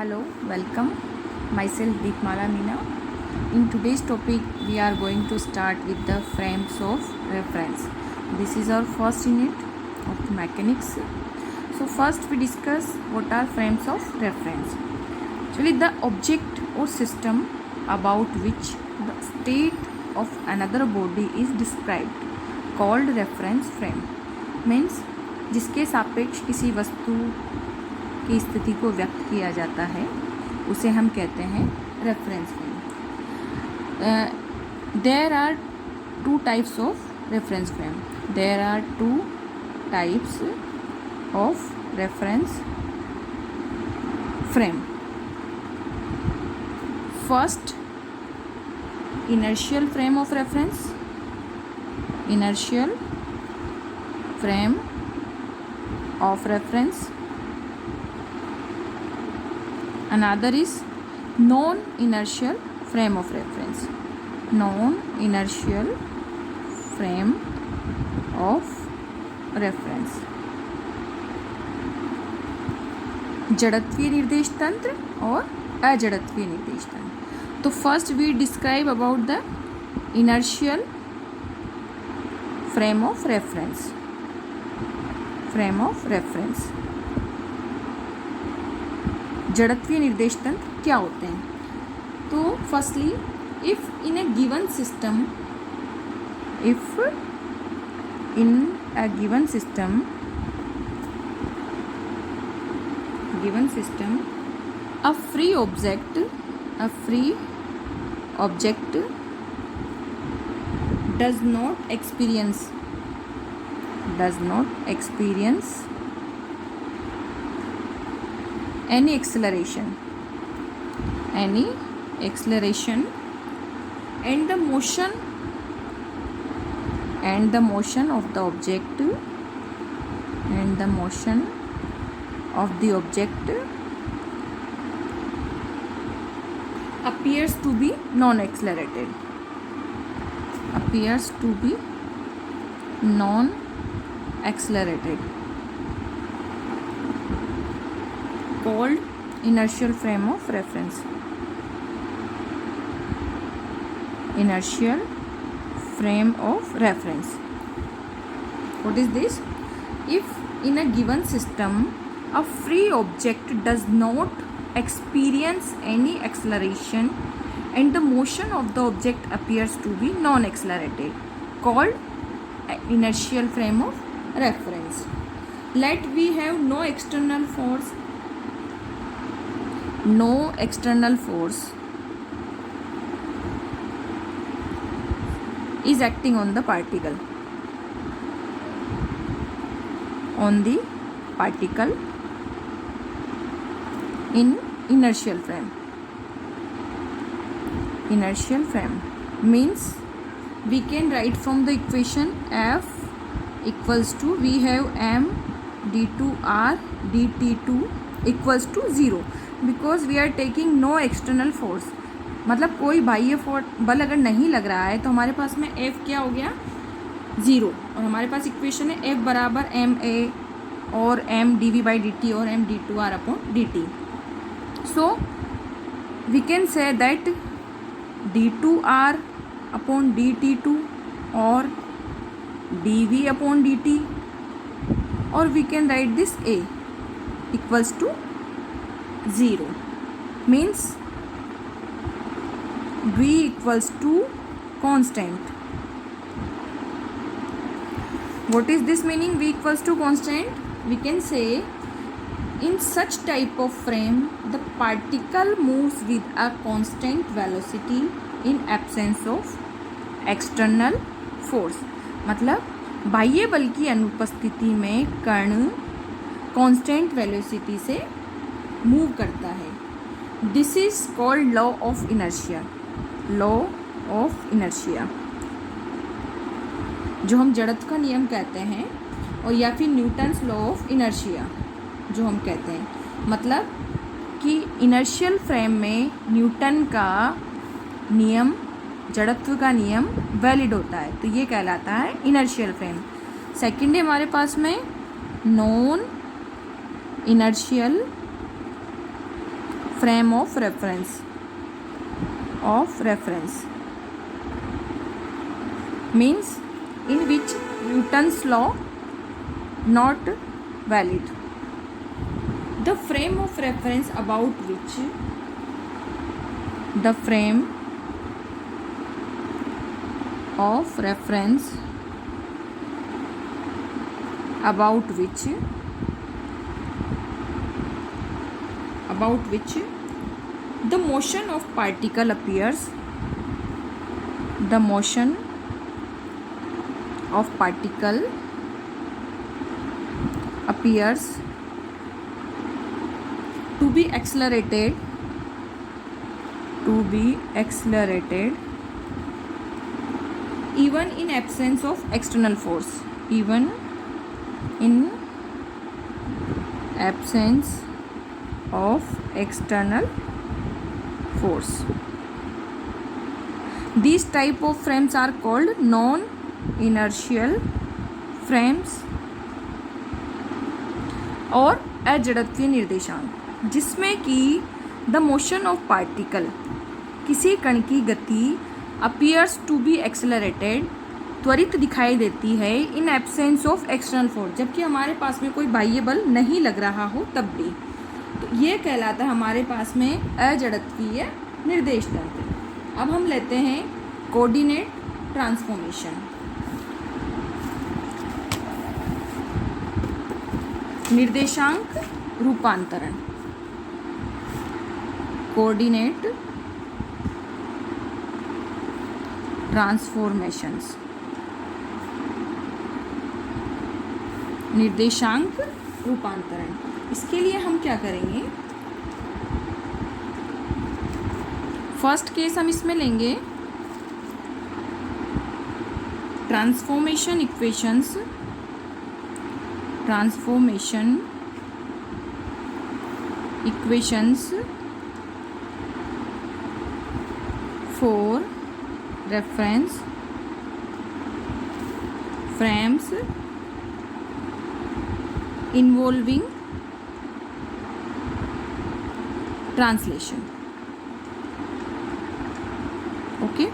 Hello, welcome. Myself Deepmala Meena. In today's topic, we are going to start with the frames of reference. This is our first unit of mechanics. So first we discuss what are frames of reference. Actually, the object or system about which the state of another body is described called reference frame. Means जिसके सापेक्ष किसी वस्तु की स्थिति को व्यक्त किया जाता है उसे हम कहते हैं reference frame. There are two types of reference frame. There are two types of reference frame. First, inertial frame of reference. Inertial frame of reference. Another is non-inertial frame of reference. Non-inertial frame of reference. जड़त्वीय निर्देश तंत्र और अजड़त्वीय निर्देश तंत्र. तो first we describe about the inertial frame of reference. Frame of reference. जड़त्वीय निर्देश तंत्र क्या होते हैं? तो firstly, if in a given system, a free object does not experience any acceleration, and the motion of the object appears to be non-accelerated, called inertial frame of reference. Inertial frame of reference. What is this? If in a given system a free object does not experience any acceleration and the motion of the object appears to be non-accelerated, called inertial frame of reference. Let we have no external force is acting on the particle in inertial frame. Inertial frame means we can write from the equation F equals to, we have m d2r dt2 equals to 0, because we are taking no external force. मतलब कोई बाह्य बल अगर नहीं लग रहा है तो हमारे पास में F क्या हो गया, 0. और हमारे पास इक्वेशन है F बराबर एम ए और m dv by dt और m d2r upon dt. So we can say that d2r upon dt2 or dv upon dt, or we can write this a equals to 0. Means v equals to constant. What is this meaning, v equals to constant? We can say in such type of frame the particle moves with a constant velocity in absence of external force. मतलब बाह्य बल की अनुपस्थिति में कण constant velocity से move करता है. This is called law of inertia. जो हम जड़त्व का नियम कहते हैं, और या फिर न्यूटन्स लॉ ऑफ इनर्शिया जो हम कहते हैं. मतलब कि इनर्शियल फ्रेम में न्यूटन का नियम, जड़त्व का नियम वैलिड होता है, तो ये कहलाता है इनर्शियल फ्रेम. सेकेंड है हमारे पास में non inertial frame of reference means in which Newton's law not valid. The frame of reference about which the motion of particle appears, to be accelerated even in absence of external force, These type of frames are called non-inertial frames और अजड़त्वीय निर्देशांक, जिसमें कि the motion of particle, किसी कण की गति, appears to be accelerated, त्वरित दिखाई देती है, in absence of external force, जबकि हमारे पास में कोई बाह्य बल नहीं लग रहा हो तब भी, तो ये कहलाता है हमारे पास में अजड़त्वीय निर्देश तंत्र। अब हम लेते हैं कोऑर्डिनेट ट्रांसफॉर्मेशन। निर्देशांक रूपांतरण, कोऑर्डिनेट ट्रांसफॉर्मेशंस, निर्देशांक रूपांतरण। इसके लिए हम क्या करेंगे, फर्स्ट केस हम इसमें लेंगे transformation equations for reference frames involving translation. Okay,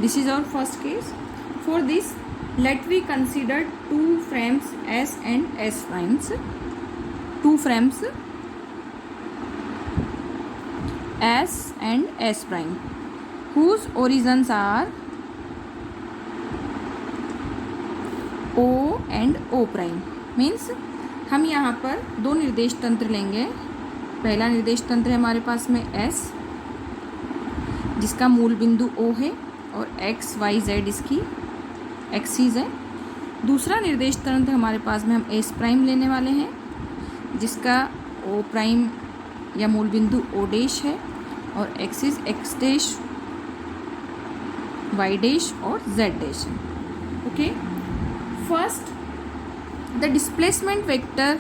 this is our first case. For this, let we consider two frames S and S primes. Two frames S and S prime whose origins are O and O prime. Means हम यहाँ पर दो निर्देश तंत्र लेंगे। पहला निर्देश तंत्र है हमारे पास में S, जिसका मूल बिंदु O है और X Y Z इसकी एक्सिस है। दूसरा निर्देश तंत्र हमारे पास में हम S प्राइम लेने वाले हैं, जिसका O प्राइम या मूल बिंदु O डैश है और axis X dash, Y dash और Z डैश है। Okay, first the displacement vector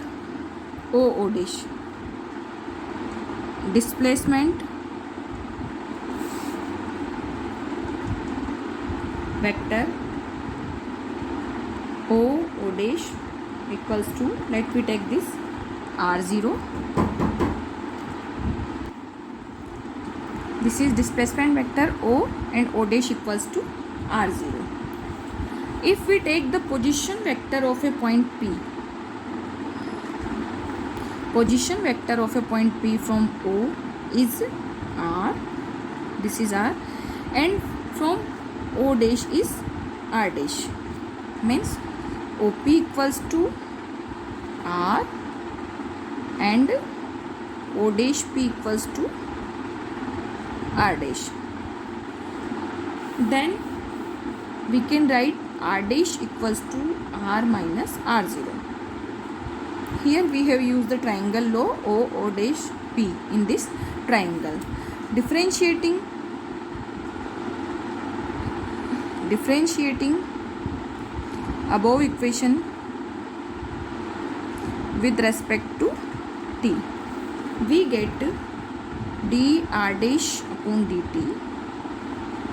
O dash, displacement vector O dash equals to, let me take this R0. This is displacement vector O and O dash equals to R0. If we take the position vector of a point P, position vector of a point P from O is R, this is R, and from O dash is R dash, means OP equals to R and O dash P equals to R dash. Then we can write R dash equals to R minus R0. Here we have used the triangle law O dash P in this triangle. Differentiating above equation with respect to T, we get dr dash upon dt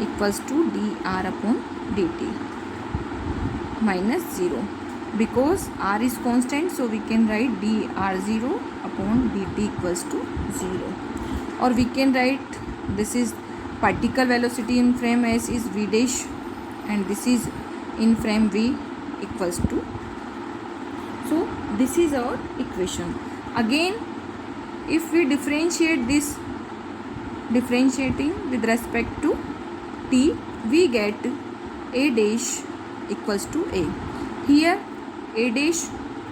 equals to dr upon dt minus 0. Because r is constant, so we can write dr0 upon dt equals to 0. or we can write this is particle velocity in frame S is v dash and this is in frame v equals to. So this is our equation. Again, if we differentiate this, differentiating with respect to t, we get a dash equals to a. Here a dash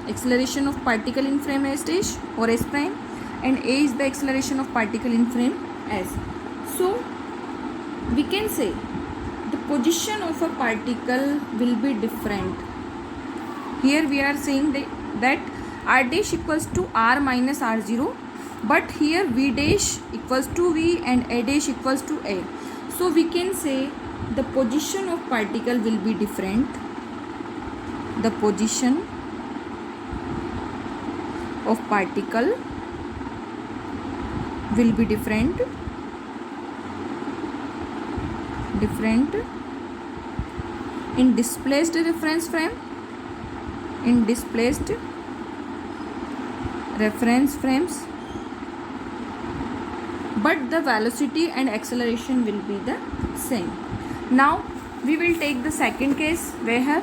acceleration of particle in frame S dash or S prime, and a is the acceleration of particle in frame S. So we can say the position of a particle will be different. Here we are saying that r dash equals to r minus r0, but here v dash equals to v and a dash equals to a. So we can say the position of particle will be different. The position of particle will be different in displaced reference frame, in displaced reference frames, but the velocity and acceleration will be the same. Now we will take the second case where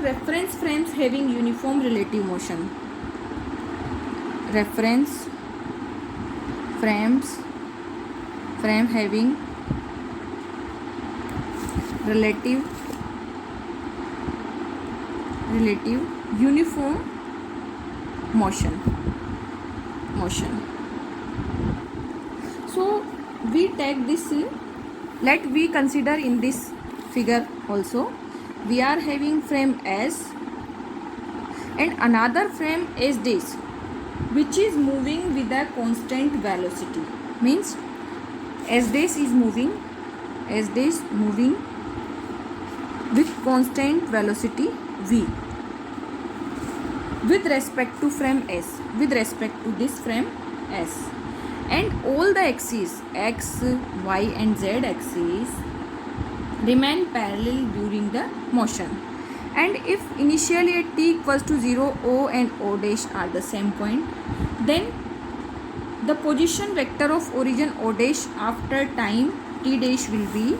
reference frames having uniform relative motion. Reference frame having relative uniform motion. So we take this, let we consider in this figure also, we are having frame S and another frame S dash which is moving with a constant velocity, means S dash is moving with constant velocity v with respect to frame S, with respect to this frame S, and all the axes x, y and z axes remain parallel during the motion. And if initially at t equals to 0, O and O dash are the same point, then the position vector of origin O dash after time t dash will be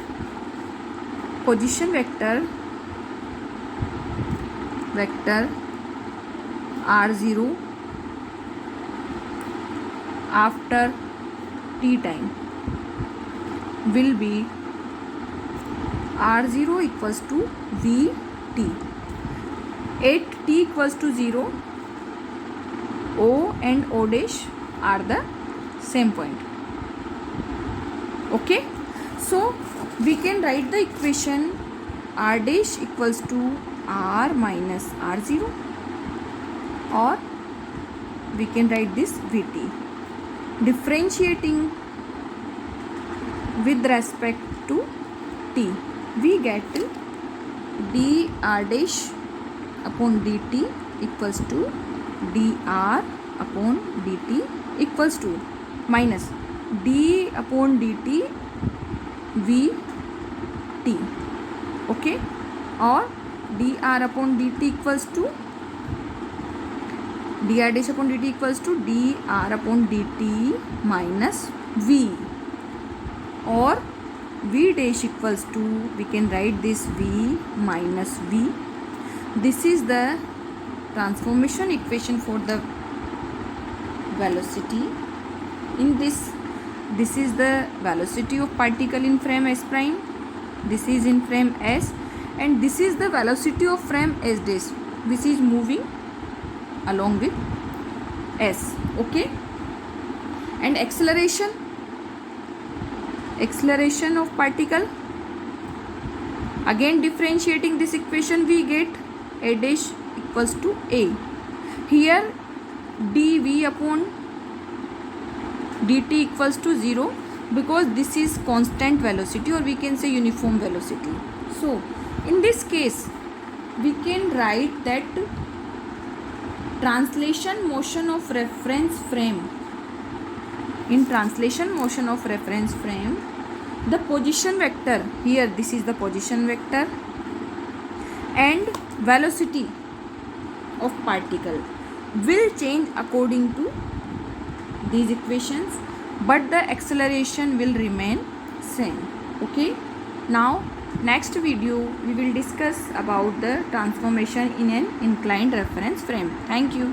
position vector r0 after t time will be r0 equals to vt. At t equals to 0, O and O dash are the same point. Okay, so we can write the equation r dash equals to r minus r0, or we can write this vt. Differentiating with respect to t, we get dr dash upon dt equals to dr upon dt equals to minus d upon dt vt. Okay, or dr upon dt equals to dr dash upon dt equals to dr upon dt minus v, or v dash equals to, we can write this v minus v. This is the transformation equation for the velocity. In this is the velocity of particle in frame S prime, this is in frame S, and this is the velocity of frame S dash which is moving along with S. Okay, and acceleration of particle, again differentiating this equation, we get a dash equals to a. Here dv upon dt equals to 0 because this is constant velocity, or we can say uniform velocity. So in this case we can write that translation motion of reference frame, in translation motion of reference frame, the position vector, here this is the position vector, and velocity of particle will change according to these equations, but the acceleration will remain same. Okay, now next video we will discuss about the transformation in an inclined reference frame. Thank you.